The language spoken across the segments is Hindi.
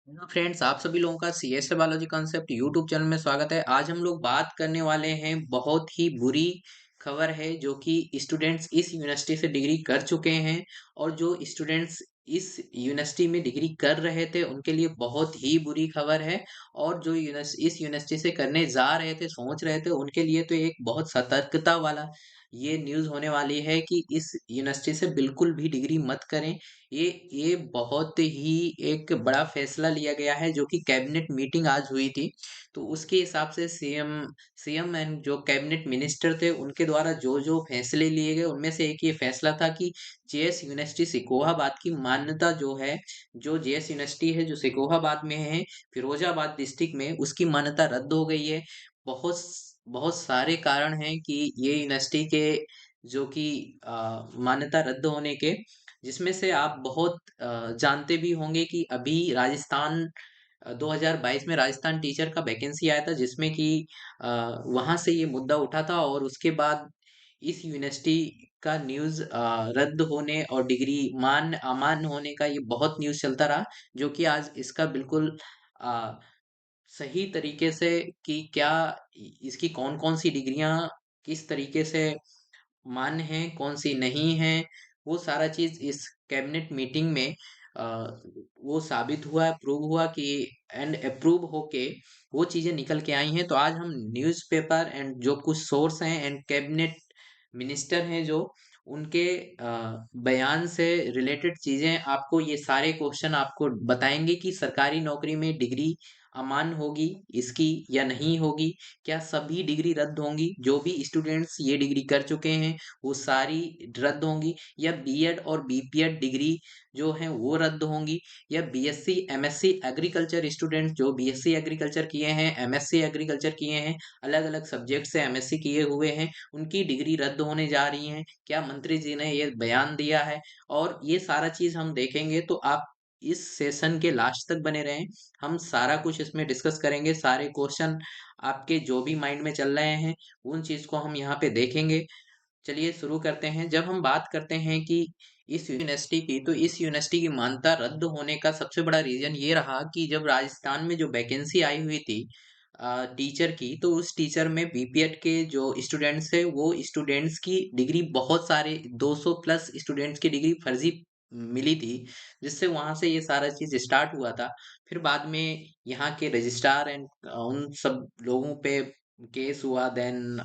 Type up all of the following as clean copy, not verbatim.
हेलो फ्रेंड्स, आप सभी लोगों का C S biology concept YouTube channel में स्वागत है। आज हम लोग बात करने वाले हैं, बहुत ही बुरी खबर है जो कि स्टूडेंट्स इस यूनिवर्सिटी से डिग्री कर चुके हैं और जो स्टूडेंट्स इस यूनिवर्सिटी में डिग्री कर रहे थे उनके लिए बहुत ही बुरी खबर है। और जो इस यूनिवर्सिटी से करने जा रहे थे, सोच रहे थे, उनके लिए तो एक बहुत सतर्कता वाला ये न्यूज़ होने वाली है कि इस यूनिवर्सिटी से बिल्कुल भी डिग्री मत करें। ये बहुत ही एक बड़ा फैसला लिया गया है जो कि कैबिनेट मीटिंग आज हुई थी। तो उसके हिसाब से सीएम एंड जो कैबिनेट मिनिस्टर थे उनके द्वारा जो जो फैसले लिए गए उनमें से एक ये फैसला था कि जेएस यूनिवर्सिटी सिकोहाबाद की मान्यता जो है, जो जेएस यूनिवर्सिटी है जो सिकोहाबाद में है, फिरोजाबाद डिस्ट्रिक्ट में, उसकी मान्यता रद्द हो गई है। बहुत बहुत सारे कारण हैं कि ये यूनिवर्सिटी के जो कि मान्यता रद्द होने के, जिसमें से आप बहुत जानते भी होंगे कि अभी राजस्थान 2022 में राजस्थान टीचर का वैकेंसी आया था जिसमें कि वहां से ये मुद्दा उठा था और उसके बाद इस यूनिवर्सिटी का न्यूज़ रद्द होने और डिग्री अमान्य होने का ये बहुत न्यूज़ चलता रहा, जो कि आज इसका बिल्कुल अ, सही तरीके से कि क्या इसकी कौन-कौन सी डिग्रियां किस तरीके से मान्य हैं, कौन-सी नहीं हैं, वो सारा चीज़ इस कैबिनेट मीटिंग में अ, वो साबित हुआ, प्रूव हुआ कि एंड अप्रूव होके वो चीज़ें निकल के आई हैं। तो आज हम न्यूज़पेपर एंड जो कुछ सोर्स हैं एंड कैबिनेट मिनिस्टर हैं जो उनके बयान से रिलेटेड चीज़ें, आपको ये सारे क्वेश्चन आपको बताएँगे कि सरकारी नौकरी में डिग्री अमान्य होगी इसकी या नहीं होगी? क्या सभी डिग्री रद्द होंगी? जो भी स्टूडेंट्स ये डिग्री कर चुके हैं वो सारी रद्द होंगी, या बीएड और बीपीएड डिग्री जो हैं वो रद्द होंगी, या बीएससी एमएससी एग्रीकल्चर स्टूडेंट्स जो बीएससी एग्रीकल्चर किए हैं, एमएससी एग्रीकल्चर किए हैं, अलग-अलग सब्जेक्ट से एमएससी किए हुए हैं, उनकी डिग्री रद्द होने जा रही हैं। क्या मंत्री जी ने ये बयान दिया है? और ये सारा चीज़ हम देखेंगे, तो आप इस सेशन के लास्ट तक बने रहें। हम सारा कुछ इसमें डिस्कस करेंगे, सारे क्वेश्चन आपके जो भी माइंड में चल रहे हैं उन चीज को हम यहाँ पे देखेंगे। चलिए शुरू करते हैं। जब हम बात करते हैं कि इस यूनिवर्सिटी की, तो इस यूनिवर्सिटी की मान्यता रद्द होने का सबसे बड़ा रीजन ये रहा कि जब राजस्थान में जो वैकेंसी आई हुई थी टीचर की, तो उस टीचर में बीपीएड के जो स्टूडेंट्स थे वो स्टूडेंट्स की डिग्री, बहुत सारे 200 प्लस स्टूडेंट्स की डिग्री फर्जी मिली थी, जिससे वहां से ये सारा चीज स्टार्ट हुआ था। फिर बाद में यहाँ के रजिस्ट्रार एंड उन सब लोगों पे केस हुआ, देन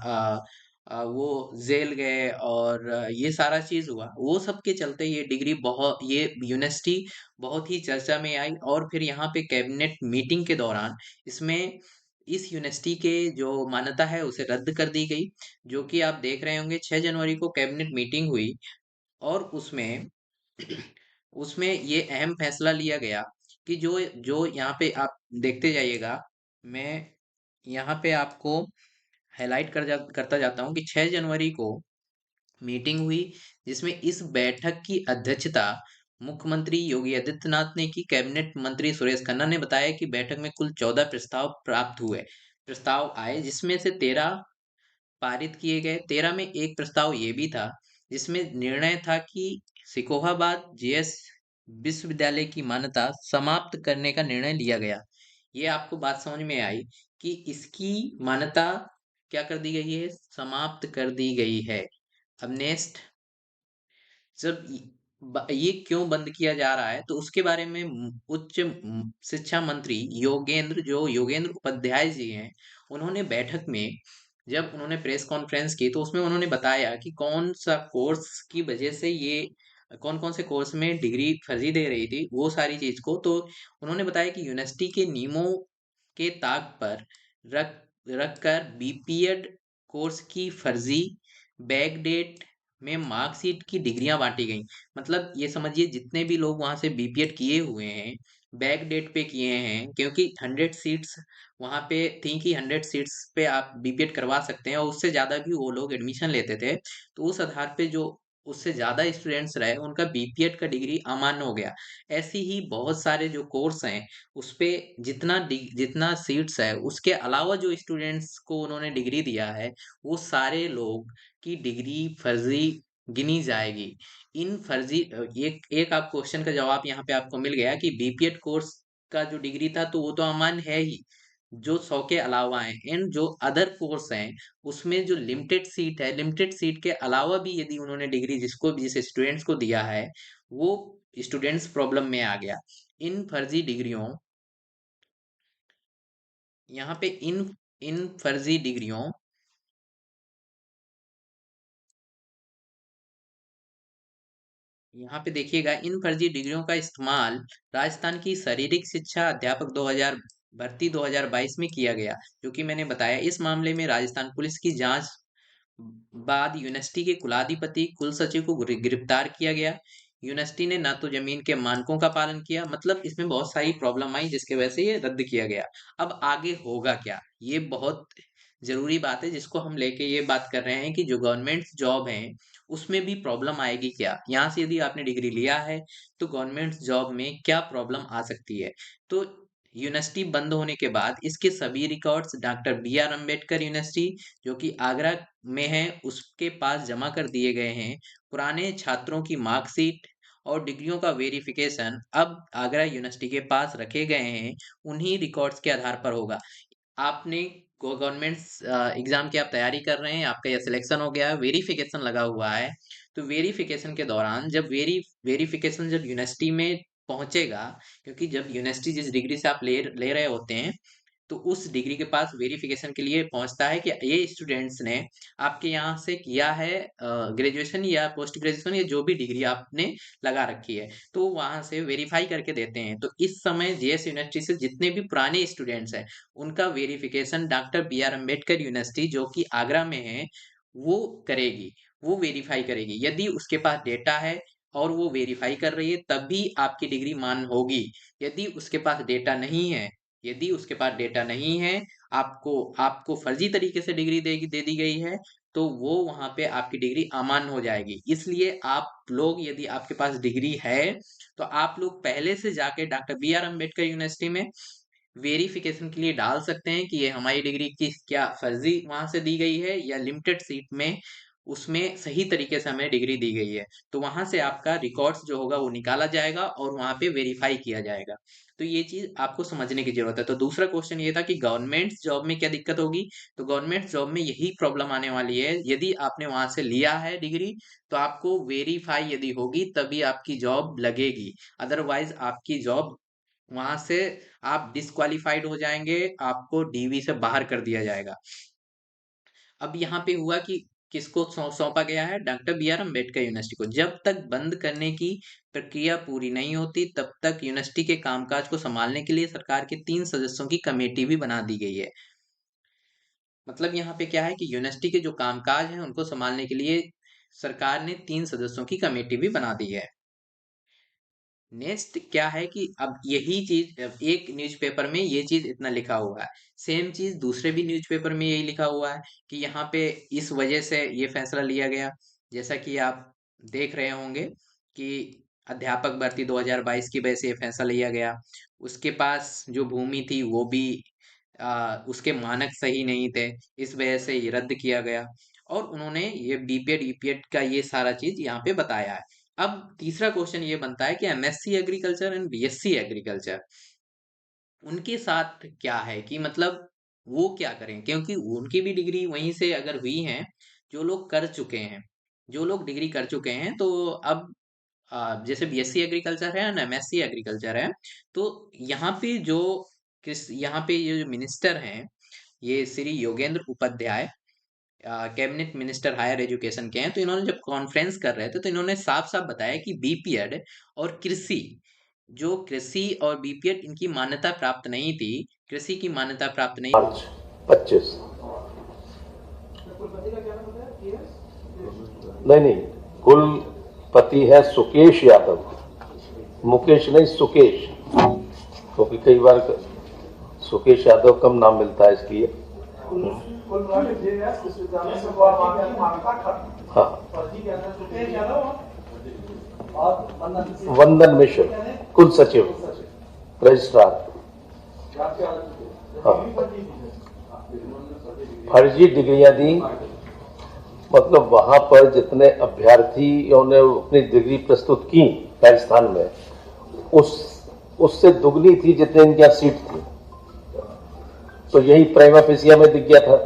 वो जेल गए और ये सारा चीज हुआ। वो सब के चलते ये डिग्री, बहुत ये यूनिवर्सिटी बहुत ही चर्चा में आई। और फिर यहाँ पे कैबिनेट मीटिंग के दौरान इसमें इस यूनिवर्सिटी के जो मान्यता है उसे रद्द कर दी गई, जो कि आप देख रहे होंगे 6 जनवरी को कैबिनेट मीटिंग हुई। और उसमें उसमें ये अहम फैसला लिया गया कि जो जो यहाँ पे आप देखते जाइएगा, मैं यहाँ पे आपको हाइलाइट करता जाता हूँ कि 6 जनवरी को मीटिंग हुई, जिसमें इस बैठक की अध्यक्षता मुख्यमंत्री योगी आदित्यनाथ ने की। कैबिनेट मंत्री सुरेश खन्ना ने बताया कि बैठक में कुल 14 प्रस्ताव आए, जिसमें से 13 पारित किए गए। 13 में एक प्रस्ताव ये भी था जिसमें निर्णय था कि सिकोहाबाद जेएस विश्वविद्यालय की मान्यता समाप्त करने का निर्णय लिया गया। ये आपको बात समझ में आई कि इसकी मान्यता क्या कर दी गई है, समाप्त कर दी गई है। अब नेक्स्ट, जब ये क्यों बंद किया जा रहा है तो उसके बारे में उच्च शिक्षा मंत्री योगेंद्र उपाध्याय जी हैं, उन्होंने बैठक में जब उन्होंने प्रेस कॉन्फ्रेंस की तो उसमें उन्होंने बताया कि कौन सा कोर्स की वजह से ये, कौन कौन से कोर्स में डिग्री फर्जी दे रही थी वो सारी चीज को। तो उन्होंने बताया कि यूनिवर्सिटी के नियमों के ताक पर रख रखकर बीपीएड कोर्स की फर्जी बैकडेट में मार्कशीट की डिग्रियां बांटी गई। मतलब ये समझिए, जितने भी लोग वहां से बीपीएड किए हुए हैं बैक डेट पे किए हैं, क्योंकि 100 सीट्स वहां पे थी कि 100 सीट्स पे आप बीपीएड करवा सकते हैं और उससे ज्यादा भी वो लोग एडमिशन लेते थे। तो उस आधार पे जो उससे ज्यादा स्टूडेंट्स रहे उनका बीपीएड का डिग्री अमान्य हो गया। ऐसे ही बहुत सारे जो कोर्स हैं उस पे जितना सीट्स है उसके अलावा जो स्टूडेंट्स को उन्होंने डिग्री दिया है वो सारे लोग की डिग्री फर्जी गिनी जाएगी। इन फर्जी एक एक आप क्वेश्चन का जवाब यहाँ पे आपको मिल गया कि बीपीएड कोर्स का जो डिग्री था तो वो तो अमान्य है ही, जो 100 के अलावा हैं एंड जो अदर कोर्स हैं उसमें जो लिमिटेड सीट है, लिमिटेड सीट के अलावा भी यदि उन्होंने डिग्री जिसको भी जिस स्टूडेंट्स को दिया है वो स्टूडेंट्स प्रॉब्लम में आ गया। इन फर्जी डिग्रियों यहाँ पे इन फर्जी डिग्रियों यहाँ पे देखिएगा, इन फर्जी डिग्रियों का इस्तेमाल राजस्थान की शारीरिक शिक्षा अध्यापक 2000 भर्ती 2022 में किया गया, जो कि मैंने बताया। इस मामले में राजस्थान पुलिस की जांच बाद यूनिवर्सिटी के कुलाधिपति कुल सचिव को गिरफ्तार किया गया। यूनिवर्सिटी ने ना तो जमीन के मानकों का पालन किया, मतलब इसमें बहुत सारी प्रॉब्लम आई जिसकी वजह से ये रद्द किया गया। अब आगे होगा क्या, ये बहुत जरूरी बात है जिसको हम लेके ये बात कर रहे हैं कि जो गवर्नमेंट जॉब है उसमें भी प्रॉब्लम आएगी क्या। यहाँ से यदि आपने डिग्री लिया है तो गवर्नमेंट जॉब में क्या प्रॉब्लम आ सकती है। तो यूनिवर्सिटी बंद होने के बाद इसके सभी records doctor B R Ambedkar university जो कि आगरा में है उसके पास जमा कर दिए गए हैं। पुराने छात्रों की मार्कशीट और डिग्रियों का वेरिफिकेशन अब आगरा यूनिवर्सिटी के पास रखे गए हैं, उन्हीं रिकॉर्ड्स के आधार पर होगा। आपने गवर्नमेंट एग्जाम की आप तैयारी कर रहे हैं, आपका यह सिलेक्शन हो गया है, वेरिफिकेशन लगा हुआ है, तो वेरिफिकेशन के दौरान जब वेरिफिकेशन जब यूनिवर्सिटी में पहुंचेगा, क्योंकि जब यूनिवर्सिटी जिस डिग्री से आप ले रहे होते हैं तो उस डिग्री के पास वेरिफिकेशन के लिए पहुंचता है कि ये स्टूडेंट्स ने आपके यहाँ से किया है ग्रेजुएशन या पोस्ट ग्रेजुएशन या जो भी डिग्री आपने लगा रखी है, तो वहां से वेरीफाई करके देते हैं। तो इस समय जेएस यूनिवर्सिटी से जितने भी पुराने स्टूडेंट्स हैं उनका verification doctor B R Ambedkar university जो कि आगरा में है वो करेगी, वो वेरीफाई करेगी। यदि उसके पास डेटा है और वो वेरीफाई कर रही है तभी आपकी डिग्री मान होगी। यदि उसके पास डेटा नहीं है, यदि उसके पास डेटा नहीं है, आपको आपको फर्जी तरीके से डिग्री दे दी गई है, तो वो वहां पे आपकी डिग्री अमान्य हो जाएगी। इसलिए आप लोग यदि आपके पास डिग्री है तो आप लोग पहले से जाके doctor B R Ambedkar university में वेरिफिकेशन के लिए डाल सकते हैं कि ये हमारी डिग्री की क्या फर्जी वहां से दी गई है या लिमिटेड सीट में उसमें सही तरीके से हमें डिग्री दी गई है। तो वहां से आपका रिकॉर्ड्स जो होगा वो निकाला जाएगा और वहां पे वेरीफाई किया जाएगा। तो ये चीज आपको समझने की जरूरत है। तो दूसरा क्वेश्चन ये था कि गवर्नमेंट जॉब में क्या दिक्कत होगी। तो गवर्नमेंट जॉब में यही प्रॉब्लम आने वाली है, यदि आपने वहां से लिया है डिग्री तो आपको वेरीफाई यदि होगी तभी आपकी जॉब लगेगी, अदरवाइज आपकी जॉब वहां से आप डिस्क्वालिफाइड हो जाएंगे, आपको डीवी से बाहर कर दिया जाएगा। अब यहाँ पे हुआ कि किसको सौंपा गया है, doctor B R Ambedkar university को। जब तक बंद करने की प्रक्रिया पूरी नहीं होती तब तक यूनिवर्सिटी के कामकाज को संभालने के लिए सरकार के 3 सदस्यों की कमेटी भी बना दी गई है। मतलब यहाँ पे क्या है कि यूनिवर्सिटी के जो कामकाज हैं उनको संभालने के लिए सरकार ने 3 सदस्यों की कमेटी भी बना दी है। नेक्स्ट क्या है कि अब यही चीज एक न्यूज़पेपर में ये चीज इतना लिखा हुआ है, सेम चीज दूसरे भी न्यूज़पेपर में यही लिखा हुआ है कि यहाँ पे इस वजह से ये फैसला लिया गया। जैसा कि आप देख रहे होंगे कि अध्यापक भर्ती 2022 की वजह से ये फैसला लिया गया। उसके पास जो भूमि थी वो भी उसके मानक सही नहीं थे, इस वजह से ये रद्द किया गया। और उन्होंने ये बीपीएड ईपीएड का ये सारा चीज यहाँ पे बताया है। अब तीसरा क्वेश्चन ये बनता है कि MSc agriculture and BSc agriculture उनके साथ क्या है कि मतलब वो क्या करें, क्योंकि उनकी भी डिग्री वहीं से अगर हुई है, जो लोग कर चुके हैं, जो लोग डिग्री कर चुके हैं, तो अब जैसे बीएससी एग्रीकल्चर है ना एमएससी एग्रीकल्चर है, तो यहाँ पे जो यहाँ पे ये जो मिनिस्टर हैं ये Shri Yogendra Upadhyay cabinet minister higher education के हैं। तो इन्होंने जब कॉन्फ्रेंस कर रहे थे तो इन्होंने साफ साफ बताया कि बीपीएड और कृषि, जो कृषि और बीपीएड इनकी मान्यता प्राप्त नहीं थी, कृषि की मान्यता प्राप्त नहीं। मार्च 25 नहीं, कुलपति है सुकेश यादव, मुकेश नहीं सुकेश, क्योंकि कई बार सुकेश यादव कम नाम मिलता है इसलिए। हाँ, वंदन मिश्र कुल सचिव रजिस्ट्रार। हाँ, फर्जी डिग्रियां दी, मतलब वहां पर जितने अभ्यर्थियों ने अपनी डिग्री प्रस्तुत की राजस्थान में, उससे दुगनी थी जितने इनके यहाँ सीट थी। तो यही प्राइमा फेसिया में दिख गया था।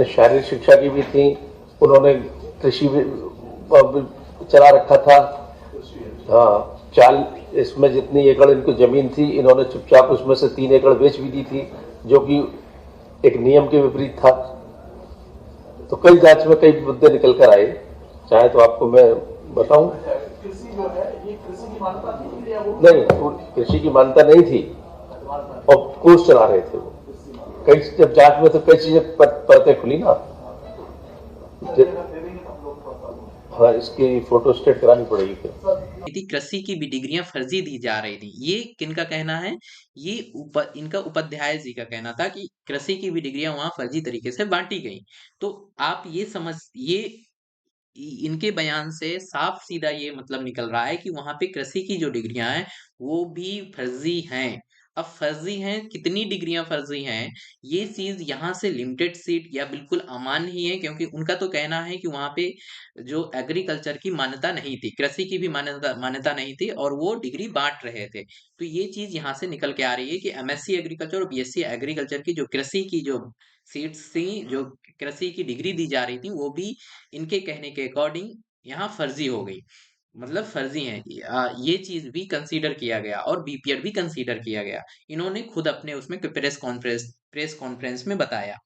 शारीरिक शिक्षा की भी थी, उन्होंने कृषि भी चला रखा था। हाँ, चाल इसमें जितनी एकड़ इनको जमीन थी, इन्होंने चुपचाप उसमें से 3 एकड़ बेच भी दी थी, जो कि एक नियम के विपरीत था। तो कई जांच में कई मुद्दे निकल कर आए, चाहे तो आपको मैं बताऊं। कृषि जो है ये कृषि की मान्यता थी या वो नहीं, कृषि की मान्यता नहीं थी और कोर्स चला रहे थे वो। कई जब जांच में तो कई चीजें परतें खुली ना। हाँ, इसकी फोटो स्टेट करानी पड़ेगी फिर। कृषि की भी डिग्रियां फर्जी दी जा रही थी। ये किनका कहना है? ये इनका उपाध्याय जी का कहना था कि कृषि की भी डिग्रियां वहां फर्जी तरीके से बांटी गई। तो आप ये इनके बयान से साफ सीधा ये मतलब निकल रहा है कि वहां पे कृषि की जो डिग्रियां हैं वो भी फर्जी हैं। अब फर्जी हैं, कितनी डिग्रियां फर्जी हैं, ये चीज यहाँ से लिमिटेड सीट या बिल्कुल अमान्य ही है, क्योंकि उनका तो कहना है कि वहां पे जो एग्रीकल्चर की मान्यता नहीं थी, कृषि की भी मान्यता मान्यता नहीं थी और वो डिग्री बांट रहे थे। तो ये चीज यहाँ से निकल के आ रही है कि एमएससी एग्रीकल्चर और बीएससी एग्रीकल्चर की जो कृषि की जो सीट्स थी, जो कृषि की डिग्री दी जा रही थी, वो भी इनके कहने के अकॉर्डिंग यहाँ फर्जी हो गई, मतलब फर्जी है। ये चीज भी कंसीडर किया गया और बीपीएड भी कंसीडर किया गया। इन्होंने खुद अपने उसमें प्रेस कॉन्फ्रेंस में बताया।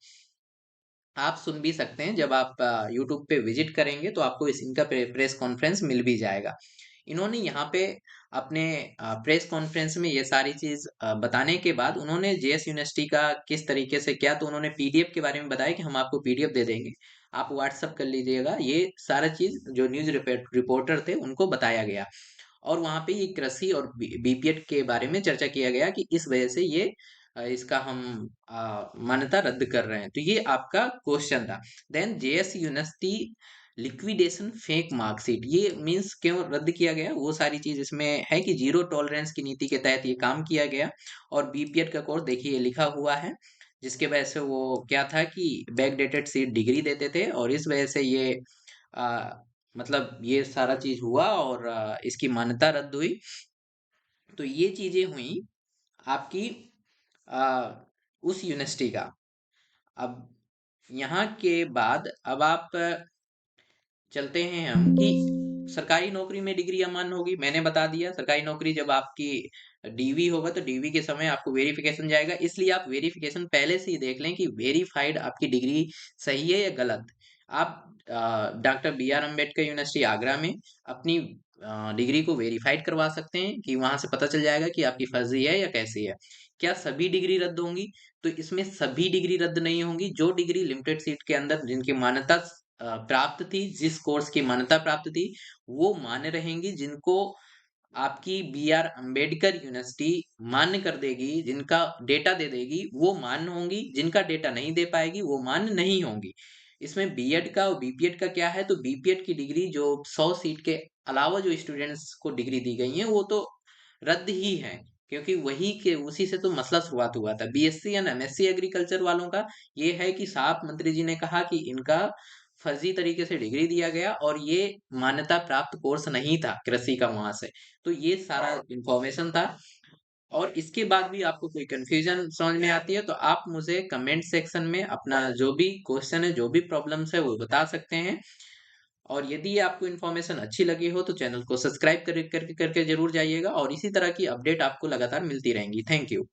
आप सुन भी सकते हैं, जब आप यूट्यूब पे विजिट करेंगे तो आपको इनका प्रेस कॉन्फ्रेंस मिल भी जाएगा। इन्होंने यहाँ पे अपने प्रेस कॉन्फ्रेंस में ये सारी चीज बताने के बाद उन्होंने जेएस यूनिवर्सिटी का किस तरीके से किया, तो उन्होंने पीडीएफ के बारे में बताया कि हम आपको पीडीएफ दे देंगे, आप व्हाट्सअप कर लीजिएगा। ये सारा चीज जो न्यूज रिपोर्टर थे उनको बताया गया और वहां पे ये कृषि और बीपीएड के बारे में चर्चा किया गया कि इस वजह से ये इसका हम मान्यता रद्द कर रहे हैं। तो ये आपका क्वेश्चन था। Then JS university liquidation fake marksheet, ये मींस क्यों रद्द किया गया, वो सारी चीज इसमें है कि जीरो टॉलरेंस की नीति के तहत ये काम किया गया। और बीपीएड का कोर्स देखिए लिखा हुआ है, जिसके वजह से वो क्या था कि बैकडेटेड सीट डिग्री देते थे और इस वजह से ये आ, मतलब ये सारा चीज हुआ और इसकी मान्यता रद्द हुई। तो ये चीजें हुई आपकी आ, उस यूनिवर्सिटी का। अब यहाँ के बाद अब आप चलते हैं हम कि सरकारी नौकरी में डिग्री अमान्य होगी। मैंने बता दिया, सरकारी नौकरी जब आपकी डीवी होगा तो डीवी के समय आपको वेरिफिकेशन जाएगा, इसलिए आप वेरिफिकेशन पहले से ही देख लें कि वेरीफाइड आपकी डिग्री सही है या गलत। आप doctor B R Ambedkar university Agra में अपनी डिग्री को वेरीफाइड करवा सकते हैं कि वहां से पता चल जाएगा कि आपकी फर्जी है या कैसी है। क्या सभी डिग्री रद्द होंगी? तो इसमें सभी डिग्री रद्द नहीं होंगी। जो डिग्री लिमिटेड सीट के अंदर जिनकी मान्यता प्राप्त थी, जिस कोर्स की मान्यता प्राप्त थी, वो मान्य रहेंगी। जिनको आपकी बी आर अम्बेडकर यूनिवर्सिटी मान्य कर देगी, जिनका डेटा दे देगी, वो मान्य होंगी। जिनका डेटा नहीं दे पाएगी वो मान्य नहीं होंगी। इसमें बीएड का और बीपीएड का क्या है, तो बीपीएड की डिग्री जो 100 सीट के अलावा जो स्टूडेंट्स को डिग्री दी गई है वो तो रद्द ही है, क्योंकि वही के उसी से तो मसला शुरुआत हुआ था। बीएससी एंड एमएससी एग्रीकल्चर वालों का ये है कि साफ मंत्री जी ने कहा कि इनका फर्जी तरीके से डिग्री दिया गया और ये मान्यता प्राप्त कोर्स नहीं था कृषि का वहां से। तो ये सारा इंफॉर्मेशन था। और इसके बाद भी आपको कोई कंफ्यूजन समझ में आती है तो आप मुझे कमेंट सेक्शन में अपना जो भी क्वेश्चन है, जो भी प्रॉब्लम्स है वो बता सकते हैं। और यदि आपको इन्फॉर्मेशन अच्छी लगी हो तो चैनल को सब्सक्राइब करके जरूर जाइएगा और इसी तरह की अपडेट आपको लगातार मिलती रहेंगी। Thank you.